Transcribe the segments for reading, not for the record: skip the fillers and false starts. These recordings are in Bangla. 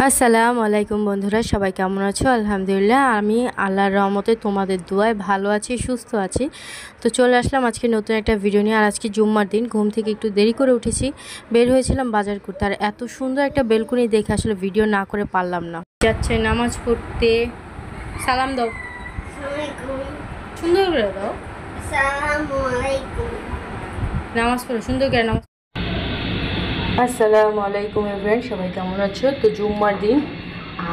আসসালামু আলাইকুম বন্ধুরা, সবাই কেমন আছো? আলহামদুলিল্লাহ, আমি আল্লাহর রহমতে তোমাদের দোয়ায় ভালো আছি, সুস্থ আছি। তো চলে আসলাম আজকে নতুন একটা ভিডিও নিয়ে। আর আজকে জুম্মার দিন, ঘুম থেকে একটু দেরি করে উঠেছি, বের হয়েছিলাম বাজার করতে। আর এত সুন্দর একটা বেলকুনি দেখে আসলে ভিডিও না করে পারলাম না। যাচ্ছে নামাজ পড়তে, সালাম দাও, সুন্দর করে দাও, নামাজ পড়ো সুন্দর করে নামাজ। আসসালামু আলাইকুম এভরিওয়ান, সবাই কেমন আছো? তো জুম্মার দিন,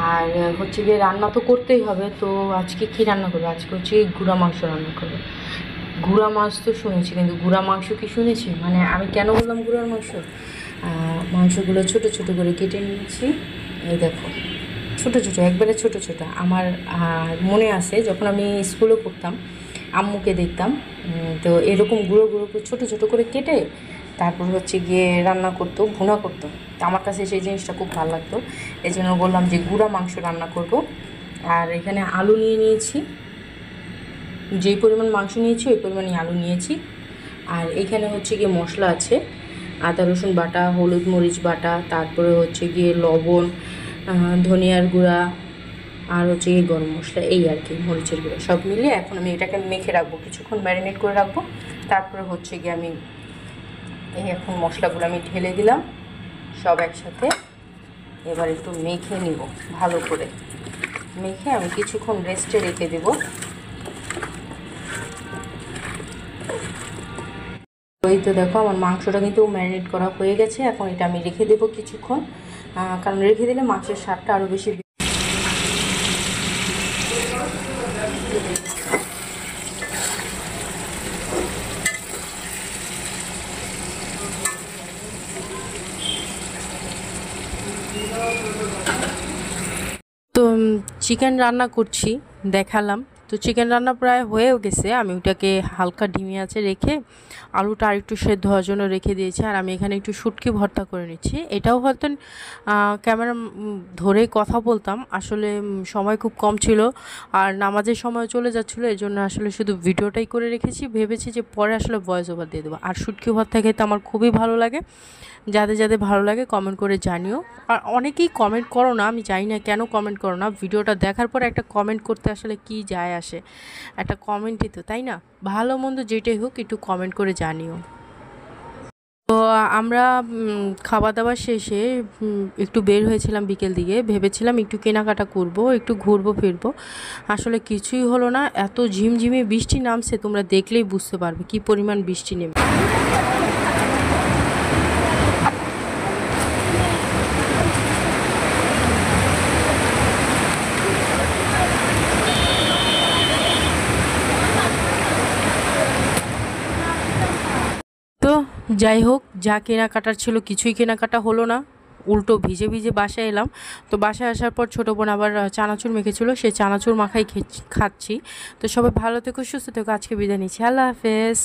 আর হচ্ছে গিয়ে রান্না তো করতেই হবে। তো আজকে কী রান্না করবো? আজকে হচ্ছে গুঁড়া মাংস রান্না করবো। গুঁড়া মাছ তো শুনেছি, কিন্তু গুঁড়া মাংস কি শুনেছি? মানে আমি কেন বললাম গুঁড়ার মাংস? মাংসগুলো ছোট ছোট করে কেটে নিয়েছি। এই দেখো, ছোট ছোট, একবারে ছোট ছোট। আমার মনে আছে যখন আমি স্কুলে পড়তাম, আম্মুকে দেখতাম তো এরকম গুঁড়ো গুঁড়ো ছোটো ছোটো করে কেটে তারপর হচ্ছে গিয়ে রান্না করতো, ভুনা করতো। তো আমার কাছে সেই জিনিসটা খুব ভালো লাগতো, এই জন্য বললাম যে গুঁড়া মাংস রান্না করব। আর এখানে আলু নিয়ে নিয়েছি, যেই পরিমাণ মাংস নিয়েছি ওই পরিমাণই আলু নিয়েছি। আর এখানে হচ্ছে গিয়ে মশলা আছে, আদা রসুন বাটা, হলুদ মরিচ বাটা, তারপরে হচ্ছে গিয়ে লবণ, ধনিয়ার গুঁড়া, আর হচ্ছে গিয়ে গরম মশলা, এই আর কি, মরিচের গুঁড়ো সব মিলিয়ে এখন আমি এটাকে মেখে রাখবো, কিছুক্ষণ ম্যারিনেট করে রাখবো। তারপরে হচ্ছে গিয়ে আমি এই এখন মশলাগুলো আমি ঢেলে দিলাম সব একসাথে। এবার একটু মেখে নিব, ভালো করে মেখে আমি কিছুক্ষণ রেস্টে রেখে দেব। ওই তো দেখো, আমার মাংসটা কিন্তু ম্যারিনেট করা হয়ে গেছে। এখন এটা আমি রেখে দেবো কিছুক্ষণ, কারণ রেখে দিলে মাংসের স্বাদটা আরও বেশি। তো চিকেন রান্না করছি, দেখালাম। তো চিকেন রান্না প্রায় হয়েও গেছে, আমি ওটাকে হালকা ডিমি আছে রেখে আলুটা আর একটু সেদ্ধ হওয়ার জন্য রেখে দিয়েছি। আর আমি এখানে একটু শুটকি ভর্তা করে নিচ্ছি। এটাও হয়তো ক্যামেরা ধরেই কথা বলতাম, আসলে সময় খুব কম ছিল আর নামাজের সময় চলে যাচ্ছিলো, এই জন্য আসলে শুধু ভিডিওটাই করে রেখেছি। ভেবেছি যে পরে আসলে ভয়েস ওভার দিয়ে দেবো। আর শুটকি ভর্তা খেতে আমার খুবই ভালো লাগে, যাদের যাদের ভালো লাগে কমেন্ট করে জানিও। আর অনেকেই কমেন্ট করো না, আমি জানি না কেন কমেন্ট করো না। ভিডিওটা দেখার পর একটা কমেন্ট করতে আসলে কি যায় আসে, একটা কমেন্টই তো, তাই না? ভালো মন্দ যেটাই হোক একটু কমেন্ট করে জানিও। তো আমরা খাওয়া দাওয়া শেষে একটু বের হয়েছিলাম বিকেল দিকে, ভেবেছিলাম একটু কেনাকাটা করব, একটু ঘুরবো ফিরবো। আসলে কিছুই হলো না, এত ঝিমঝিমে বৃষ্টি নামছে, তোমরা দেখলেই বুঝতে পারবে কি পরিমাণ বৃষ্টি নেমে। তো যাই হোক, যা কেনাকাটার ছিল কিছুই কেনাকাটা হলো না, উল্টো ভিজে ভিজে বাসায় এলাম। তো বাসায় আসার পর ছোটো বোন আবার চানাচুর মেখেছিল, সেই চানাচুর মাখাই খাচ্ছি। তো সবাই ভালো থেকো, সুস্থ থেকো, আজকে বিদায় নিচ্ছি, আল্লাহ হাফেজ।